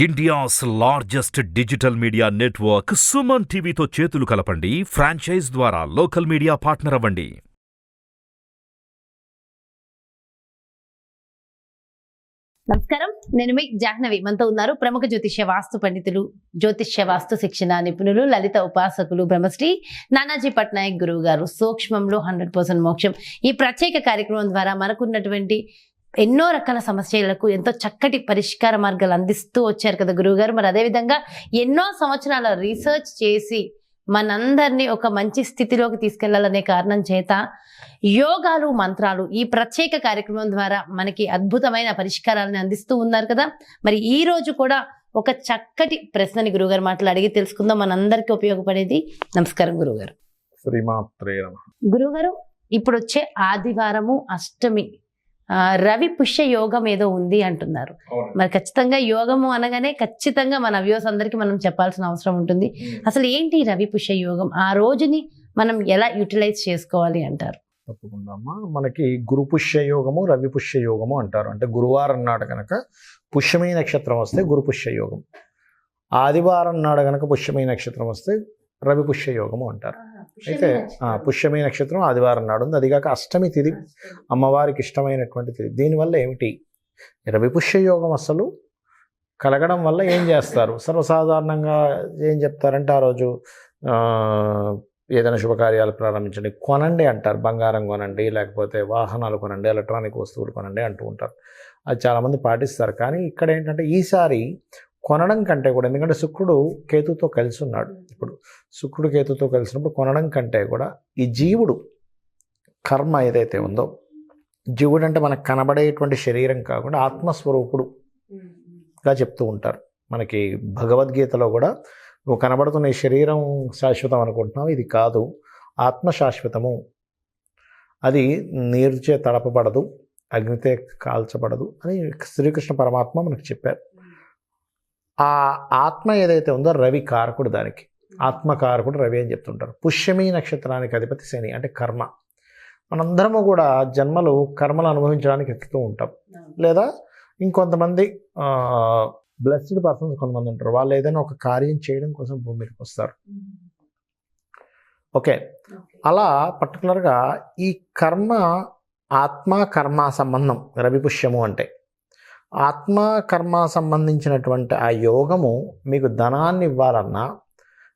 India's largest digital media network Suman టీవీతో చేతులు కలపండి. ఫ్రాంచైజ్ ద్వారా లోకల్ మీడియా పార్ట్నర్ అవ్వండి. నమస్కారం, నేను మీ జాహ్నవి. మనతో ఉన్నారు ప్రముఖ జ్యోతిష్య వాస్తు పండితులు, జ్యోతిష్య వాస్తు శిక్షణ నిపుణులు, లలిత ఉపాసకులు బ్రహ్మశ్రీ నానాజీ పట్నాయక్ గురువు గారు. సూక్ష్మంలో 100% మోక్షం ఈ ప్రత్యేక కార్యక్రమం ద్వారా మనకున్నటువంటి ఎన్నో రకాల సమస్యలకు ఎంతో చక్కటి పరిష్కార మార్గాలు అందిస్తూ వచ్చారు కదా గురువు గారు. మరి అదేవిధంగా ఎన్నో సంవత్సరాల రీసెర్చ్ చేసి మనందరినీ ఒక మంచి స్థితిలోకి తీసుకెళ్లాలనే కారణం చేత యోగాలు, మంత్రాలు ఈ ప్రత్యేక కార్యక్రమం ద్వారా మనకి అద్భుతమైన పరిష్కారాలను అందిస్తూ ఉన్నారు కదా. మరి ఈ రోజు కూడా ఒక చక్కటి ప్రశ్నని గురువుగారు మాటలు అడిగి తెలుసుకుందాం, మనందరికీ ఉపయోగపడేది. నమస్కారం గురువుగారు. శ్రీమాత్రే నమః. గురువుగారు, ఇప్పుడు వచ్చే ఆదివారము అష్టమి, రవి పుష్య యోగం ఏదో ఉంది అంటున్నారు. మరి ఖచ్చితంగా యోగము అనగానే ఖచ్చితంగా మన వ్యూస్ అందరికీ మనం చెప్పాల్సిన అవసరం ఉంటుంది. అసలు ఏంటి రవి పుష్య యోగం? ఆ రోజుని మనం ఎలా యూటిలైజ్ చేసుకోవాలి అంటారు? తప్పకుండా అమ్మా. మనకి గురు పుష్య యోగము, రవి పుష్య యోగము అంటారు. అంటే గురువారం నాడు కనుక పుష్యమీ నక్షత్రం వస్తే గురు పుష్య యోగం, ఆదివారం నాడు కనుక పుష్యమీ నక్షత్రం వస్తే రవి పుష్య యోగము అంటారు. అయితే పుష్యమీ నక్షత్రం ఆదివారం నాడు ఉంది. అదిగాక అష్టమి తిథి అమ్మవారికి ఇష్టమైనటువంటి తిథి. దీనివల్ల ఏమిటి? రవి పుష్య యోగం అసలు కలగడం వల్ల ఏం చేస్తారు? సర్వసాధారణంగా ఏం చెప్తారంటే ఆ రోజు ఏదైనా శుభకార్యాలు ప్రారంభించండి, కొనండి అంటారు. బంగారం కొనండి, లేకపోతే వాహనాలు కొనండి, ఎలక్ట్రానిక్ వస్తువులు కొనండి అంటూ ఉంటారు. అది చాలామంది పాటిస్తారు. కానీ ఇక్కడ ఏంటంటే ఈసారి కొనడం కంటే కూడా, ఎందుకంటే శుక్రుడు కేతుతో కలిసి ఉన్నాడు. ఇప్పుడు శుక్రుడు కేతుతో కలిసినప్పుడు కొనడం కంటే కూడా ఈ జీవుడు కర్మ ఏదైతే ఉందో, జీవుడు అంటే మనకు కనబడేటువంటి శరీరం కాకుండా ఆత్మస్వరూపుడుగా చెప్తూ ఉంటారు. మనకి భగవద్గీతలో కూడా నువ్వు కనబడుతున్న ఈ శరీరం శాశ్వతం అనుకుంటున్నావు, ఇది కాదు, ఆత్మ శాశ్వతము, అది నీరుచే తడపబడదు, అగ్నితే కాల్చబడదు అని శ్రీకృష్ణ పరమాత్మ మనకు చెప్పారు. ఆ ఆత్మ ఏదైతే ఉందో రవి కారకుడు, దానికి ఆత్మకారకుడు రవి అని చెప్తుంటారు. పుష్యమీ నక్షత్రానికి అధిపతి శని, అంటే కర్మ. మనందరము కూడా జన్మలు కర్మలు అనుభవించడానికి ఎత్తుతూ ఉంటాం. లేదా ఇంకొంతమంది బ్లెస్డ్ పర్సన్స్ కొంతమంది ఉంటారు, వాళ్ళు ఏదైనా ఒక కార్యం చేయడం కోసం భూమి మీదకి వస్తారు. ఓకే, అలా పర్టికులర్గా ఈ కర్మ, ఆత్మ కర్మ సంబంధం రవి పుష్యము అంటే ఆత్మ కర్మ సంబంధించినటువంటి ఆ యోగము మీకు ధనాన్ని ఇవ్వాలన్నా,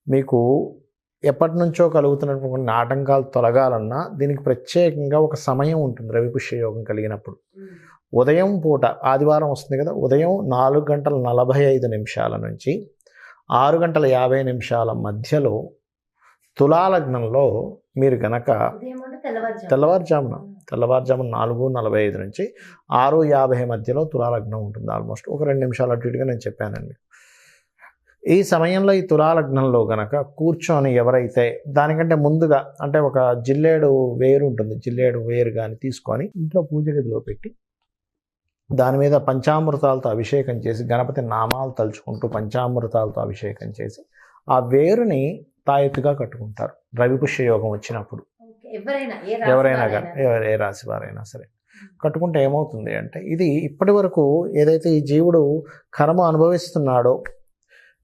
మీకు ఎప్పటి నుంచో కలుగుతున్నటువంటి ఆటంకాలు తొలగాలన్నా దీనికి ప్రత్యేకంగా ఒక సమయం ఉంటుంది. రవి పుష్య యోగం కలిగినప్పుడు ఉదయం పూట, ఆదివారం వస్తుంది కదా, ఉదయం 4:45 నుంచి 6:50 మధ్యలో తులాలగ్నంలో మీరు గనక తెల్లవారుజామున 4:45 నుంచి 6:50 మధ్యలో తులాలగ్నం ఉంటుంది. ఆల్మోస్ట్ ఒక 2 నిమిషాలు అటు ఇటుగా నేను చెప్పానండి. ఈ సమయంలో ఈ తులాలగ్నంలో గనక కూర్చొని ఎవరైతే దానికంటే ముందుగా, అంటే ఒక జిల్లేడు వేరు ఉంటుంది, జిల్లేడు వేరు కానీ తీసుకొని ఇంట్లో పూజ గదిలో పెట్టి దాని మీద పంచామృతాలతో అభిషేకం చేసి, గణపతి నామాలు తలుచుకుంటూ పంచామృతాలతో అభిషేకం చేసి ఆ వేరుని తాయెత్తుగా కట్టుకుంటారు రవి పుష్య యోగం వచ్చినప్పుడు. ఎవరైనా కానీ, ఏ రాశి వారైనా సరే కట్టుకుంటే ఏమవుతుంది అంటే, ఇది ఇప్పటి వరకు ఏదైతే ఈ జీవుడు కర్మ అనుభవిస్తున్నాడో,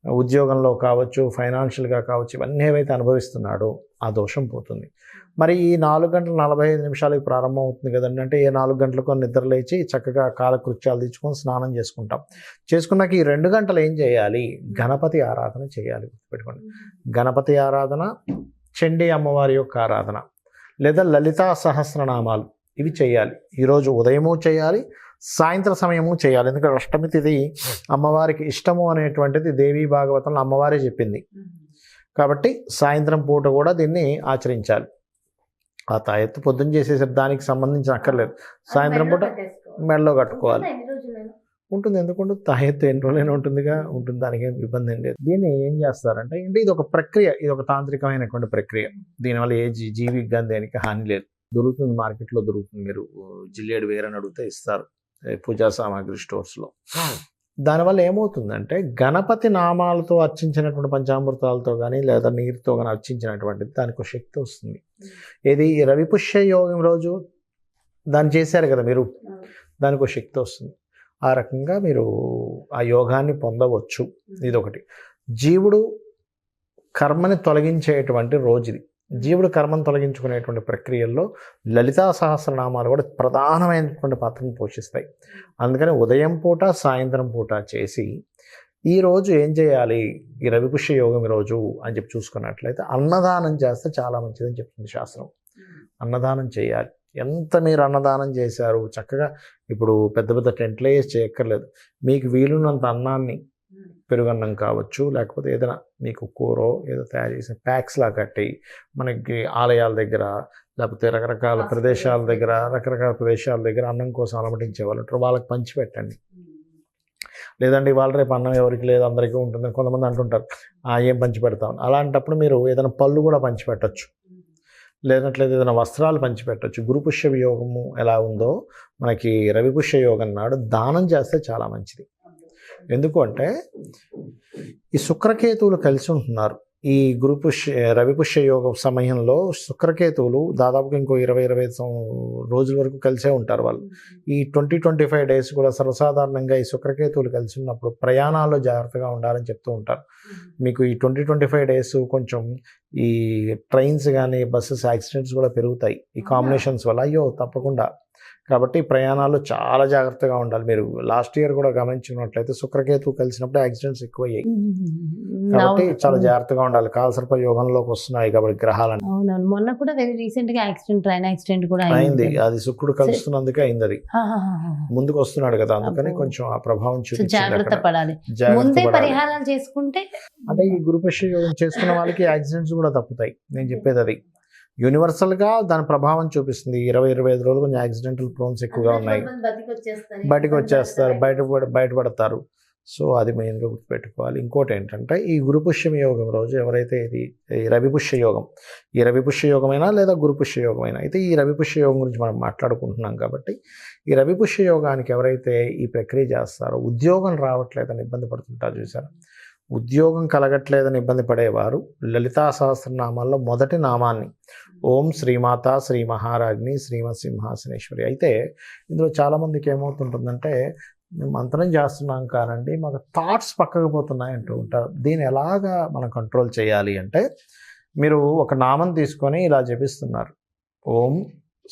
ఉద్యోగంలో కావచ్చు, ఫైనాన్షియల్గా కావచ్చు, ఇవన్నీ ఏవైతే అనుభవిస్తున్నాడో ఆ దోషం పోతుంది. మరి ఈ 4:45 ప్రారంభం అవుతుంది కదండి. అంటే ఏ 4 గంటలకు నిద్ర లేచి చక్కగా కాలకృత్యాలు తెచ్చుకొని స్నానం చేసుకుంటాం. చేసుకున్నాక ఈ 2 గంటలు ఏం చేయాలి? గణపతి ఆరాధన చేయాలి. గుర్తుపెట్టుకోండి, గణపతి ఆరాధన, చండీ అమ్మవారి యొక్క ఆరాధన, లేదా లలితా సహస్రనామాలు, ఇవి చేయాలి. ఈరోజు ఉదయము చేయాలి, సాయంత్రం సమయము చేయాలి. ఎందుకంటే అష్టమి తిథి అమ్మవారికి ఇష్టము అనేటువంటిది దేవీ భాగవతంలో అమ్మవారే చెప్పింది. కాబట్టి సాయంత్రం పూట కూడా దీన్ని ఆచరించాలి. ఆ తాయెత్తు పొద్దున్న చేసేసరికి దానికి సంబంధించిన అక్కర్లేదు, సాయంత్రం పూట మెడలో కట్టుకోవాలి. ఉంటుంది, ఎందుకుంటుంది, తాయెత్తు ఎన్ని రోజులైనా ఉంటుందిగా, ఉంటుంది, దానికి ఏం ఇబ్బంది ఏం లేదు. దీన్ని ఏం చేస్తారంటే, ఇది ఒక ప్రక్రియ, ఇది ఒక తాంత్రికమైనటువంటి ప్రక్రియ. దీనివల్ల ఏ జీవికి కానీ దేనికి హాని లేదు. దొరుకుతుంది, మార్కెట్లో దొరుకుతుంది. మీరు జిల్లేడు వేరని అడిగితే ఇస్తారు పూజా సామాగ్రి స్టోర్స్లో. దానివల్ల ఏమవుతుందంటే, గణపతి నామాలతో అర్చించినటువంటి పంచామృతాలతో కానీ లేదా నీరుతో కానీ అర్చించినటువంటిది దానికి ఒక శక్తి వస్తుంది. ఏది రవి పుష్య యోగం రోజు దాన్ని చేశారు కదా మీరు, దానికి ఒక శక్తి వస్తుంది. ఆ రకంగా మీరు ఆ యోగాన్ని పొందవచ్చు. ఇదొకటి. జీవుడు కర్మని తొలగించేటువంటి రోజు ఇది. జీవుడు కర్మను తొలగించుకునేటువంటి ప్రక్రియల్లో లలితా సహస్రనామాలు కూడా ప్రధానమైనటువంటి పాత్రను పోషిస్తాయి. అందుకని ఉదయం పూట సాయంత్రం పూట చేసి ఈరోజు ఏం చేయాలి, ఈ రవి పుష్య యోగం రోజు అని చెప్పి చూసుకున్నట్లయితే అన్నదానం చేస్తే చాలా మంచిదని చెప్తుంది శాస్త్రం. అన్నదానం చేయాలి. ఎంత మీరు అన్నదానం చేశారు, చక్కగా ఇప్పుడు పెద్ద పెద్ద టెంట్లే చేయక్కర్లేదు, మీకు వీలున్నంత అన్నాన్ని, పెరుగన్నం కావచ్చు, లేకపోతే ఏదైనా మీకు కూరో ఏదో తయారు చేసిన ప్యాక్స్లా కట్టి మనకి ఆలయాల దగ్గర, లేకపోతే రకరకాల ప్రదేశాల దగ్గర అన్నం కోసం అలమటించే వాళ్ళు ఉంటారు, వాళ్ళకి పంచిపెట్టండి. లేదండి ఇవాళ రేపు అన్నం ఎవరికి లేదు అందరికీ ఉంటుంది కొంతమంది అంటుంటారు, ఏం పంచిపెడతాం. అలాంటప్పుడు మీరు ఏదైనా పళ్ళు కూడా పంచిపెట్టచ్చు, లేనట్లయితే ఏదైనా వస్త్రాలు పంచిపెట్టచ్చు. గురుపుష్య యోగము ఎలా ఉందో మనకి రవిపుష్య యోగం నాడు దానం చేస్తే చాలా మంచిది. ఎందుకు అంటే ఈ శుక్రకేతువులు కలిసి ఉంటున్నారు. ఈ రవిపుష్య యోగం సమయంలో శుక్రకేతువులు దాదాపుగా ఇంకో 20-25 రోజుల వరకు కలిసే ఉంటారు వాళ్ళు. ఈ 20-25 డేస్ కూడా సర్వసాధారణంగా ఈ శుక్రకేతువులు కలిసి ఉన్నప్పుడు ప్రయాణాల్లో జాగ్రత్తగా ఉండాలని చెప్తూ ఉంటారు. మీకు ఈ 20-25 డేస్ కొంచెం ఈ ట్రైన్స్ కానీ బస్సెస్ యాక్సిడెంట్స్ కూడా పెరుగుతాయి ఈ కాంబినేషన్స్ వల్ల. అయ్యో తప్పకుండా. కాబట్టి ప్రయాణాలు చాలా జాగ్రత్తగా ఉండాలి. మీరు లాస్ట్ ఇయర్ కూడా గమనించినట్లయితే శుక్రకేతువు కలిసినప్పుడు యాక్సిడెంట్స్ ఎక్కువయ్యాయి. కాబట్టి చాలా జాగ్రత్తగా ఉండాలి. కాలసర్ప యోగంలోకి వస్తున్నాయి కాబట్టి గ్రహాలని. అవునవును, మొన్న కూడా వెరీ రీసెంట్ గా ట్రైన్ యాక్సిడెంట్ కూడా అయింది. అది శుక్రుడు కలుస్తున్నందుకే అయింది. అది ముందుకు వస్తున్నాడు కదా, అందుకని కొంచెం ఆ ప్రభావం చూపించింది. జాగ్రత్త పడాలి. ముందే పరిహారాలు చేసుకుంటే అంటే ఈ గురుపుష్య యోగం చేసుకున్న వాళ్ళకి యాక్సిడెంట్స్ కూడా తప్పుతాయి. నేను చెప్పేది అది యూనివర్సల్గా దాని ప్రభావం చూపిస్తుంది. 20-25 రోజులు కొంచెం యాక్సిడెంటల్ ప్రోన్స్ ఎక్కువగా ఉన్నాయి, బయటకు వచ్చేస్తారు, బయటపడతారు. సో అది మెయిన్గా గుర్తుపెట్టుకోవాలి. ఇంకోటి ఏంటంటే ఈ గురుపుష్యం యోగం రోజు ఎవరైతే ఈ రవిపుష్య యోగమైనా లేదా గురుపుష్య యోగమైనా అయితే ఈ రవిపుష్య యోగం గురించి మనం మాట్లాడుకుంటున్నాం కాబట్టి ఈ రవిపుష్య యోగానికి ఎవరైతే ఈ ప్రక్రియ చేస్తారో ఉద్యోగం రావట్లేదని ఇబ్బంది పడుతుంటారు చూసారు. ఉద్యోగం కలగట్లేదని ఇబ్బంది పడేవారు లలితా సహస్రనామాల్లో మొదటి నామాన్ని ఓం శ్రీమాత శ్రీ మహారాజ్ని శ్రీమత్ సింహాసనేశ్వరి. అయితే ఇందులో చాలామందికి ఏమవుతుంటుందంటే మంత్రం చేస్తున్నాం కానండి మాకు థాట్స్ పక్కకు పోతున్నాయి అంటూ ఉంటారు. దీన్ని ఎలాగా మనం కంట్రోల్ చేయాలి అంటే మీరు ఒక నామం తీసుకొని ఇలా జపిస్తున్నారు, ఓం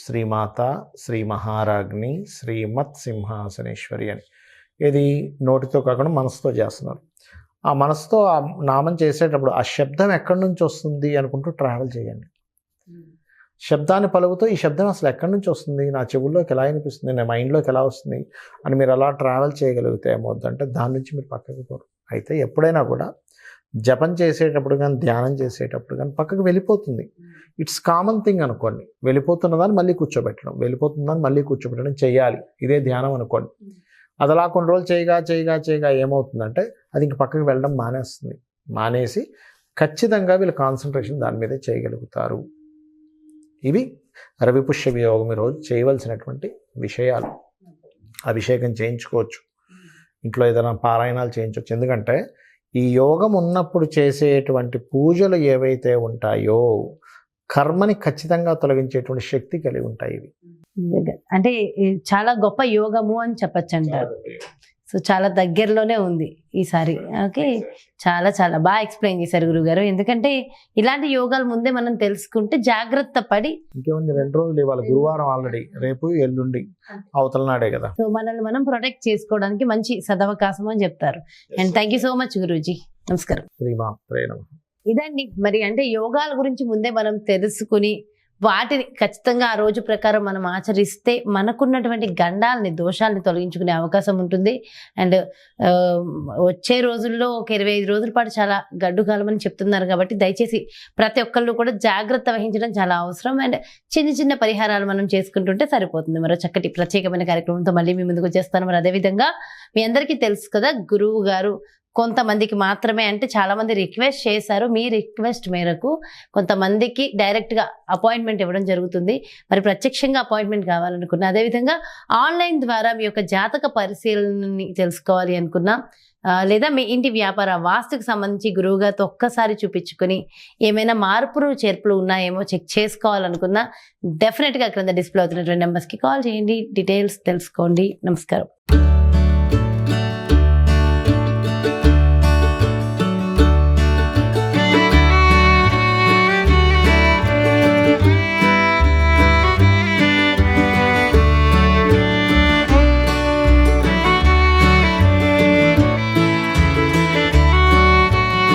శ్రీమాత శ్రీ మహారాజ్ని శ్రీమత్ సింహాసనేశ్వరి అని. ఇది నోటితో కాకుండా మనసుతో చేస్తున్నారు. ఆ మనసుతో ఆ నామం చేసేటప్పుడు ఆ శబ్దం ఎక్కడి నుంచి వస్తుంది అనుకుంటూ ట్రావెల్ చేయండి. శబ్దాన్ని పలుకుతూ ఈ శబ్దం అసలు ఎక్కడి నుంచి వస్తుంది, నా చెవుల్లోకి ఎలా అనిపిస్తుంది, నా మైండ్లోకి ఎలా వస్తుంది అని మీరు అలా ట్రావెల్ చేయగలిగితే ఏమవుతుందంటే దాని నుంచి మీరు పక్కకు పోరు. అయితే ఎప్పుడైనా కూడా జపం చేసేటప్పుడు కానీ ధ్యానం చేసేటప్పుడు కానీ పక్కకు వెళ్ళిపోతుంది. ఇట్స్ కామన్ థింగ్ అనుకోండి. వెళ్ళిపోతున్నదాన్ని మళ్ళీ కూర్చోబెట్టడం చేయాలి. ఇదే ధ్యానం అనుకోండి. అది అలా కొన్ని రోజులు చేయగా ఏమవుతుందంటే అది ఇంక పక్కకు వెళ్ళడం మానేసి ఖచ్చితంగా వీళ్ళు కాన్సన్ట్రేషన్ దాని మీదే చేయగలుగుతారు. ఇవి రవిపుష్య యోగం రోజు చేయవలసినటువంటి విషయాలు. అభిషేకం చేయించుకోవచ్చు, ఇంట్లో ఏదైనా పారాయణాలు చేయించవచ్చు. ఎందుకంటే ఈ యోగం ఉన్నప్పుడు చేసేటువంటి పూజలు ఏవైతే ఉంటాయో కర్మని ఖచ్చితంగా తొలగించేటువంటి శక్తి కలిగి ఉంటాయి ఇవి. అంటే చాలా గొప్ప యోగము అని చెప్పచ్చు అంటారు. సో చాలా దగ్గరలోనే ఉంది ఈసారి. ఓకే, చాలా బాగా ఎక్స్ప్లెయిన్ చేశారు గురుగారు. ఎందుకంటే ఇలాంటి యోగాలు ముందే మనం తెలుసుకుంటే జాగ్రత్త పడి ఇంకేముంది 2 రోజులు ఇవాళ గురువారం, ఆల్రెడీ రేపు ఎల్లుండి అవతల నాడే కదా. సో మనల్ని మనం ప్రొటెక్ట్ చేసుకోవడానికి మంచి సదవకాశం అని చెప్తారు. And thank you so much Guruji. నమస్కారం. ఇదండి మరి అంటే యోగాల గురించి ముందే మనం తెలుసుకుని వాటిని ఖచ్చితంగా ఆ రోజు ప్రకారం మనం ఆచరిస్తే మనకున్నటువంటి గండాలని దోషాలని తొలగించుకునే అవకాశం ఉంటుంది. అండ్ వచ్చే రోజుల్లో ఒక 25 రోజుల పాటు చాలా గడ్డు కాలం అని చెప్తున్నారు కాబట్టి దయచేసి ప్రతి ఒక్కళ్ళు కూడా జాగ్రత్త వహించడం చాలా అవసరం. అండ్ చిన్న పరిహారాలు మనం చేసుకుంటుంటే సరిపోతుంది. మరో చక్కటి ప్రత్యేకమైన కార్యక్రమంతో మళ్ళీ మీ ముందుకు వచ్చేస్తాను. మరి అదేవిధంగా మీ అందరికీ తెలుసు కదా, గురువు గారు కొంతమందికి మాత్రమే అంటే చాలా మంది రిక్వెస్ట్ చేశారు. మీ రిక్వెస్ట్ మేరకు కొంతమందికి డైరెక్ట్గా అపాయింట్మెంట్ ఇవ్వడం జరుగుతుంది. మరి ప్రత్యక్షంగా అపాయింట్మెంట్ కావాలనుకున్నా, అదేవిధంగా ఆన్లైన్ ద్వారా మీ యొక్క జాతక పరిశీలనని తెలుసుకోవాలి అనుకున్నా, లేదా మీ ఇంటి వ్యాపార వాస్తుకు సంబంధించి గురువుగారితో ఒక్కసారి చూపించుకొని ఏమైనా మార్పులు చేర్పులు ఉన్నాయేమో చెక్ చేసుకోవాలనుకున్నా డెఫినెట్గా క్రింద డిస్ప్లే అవుతున్నటువంటి నెంబర్స్కి కాల్ చేయండి, డీటెయిల్స్ తెలుసుకోండి. నమస్కారం.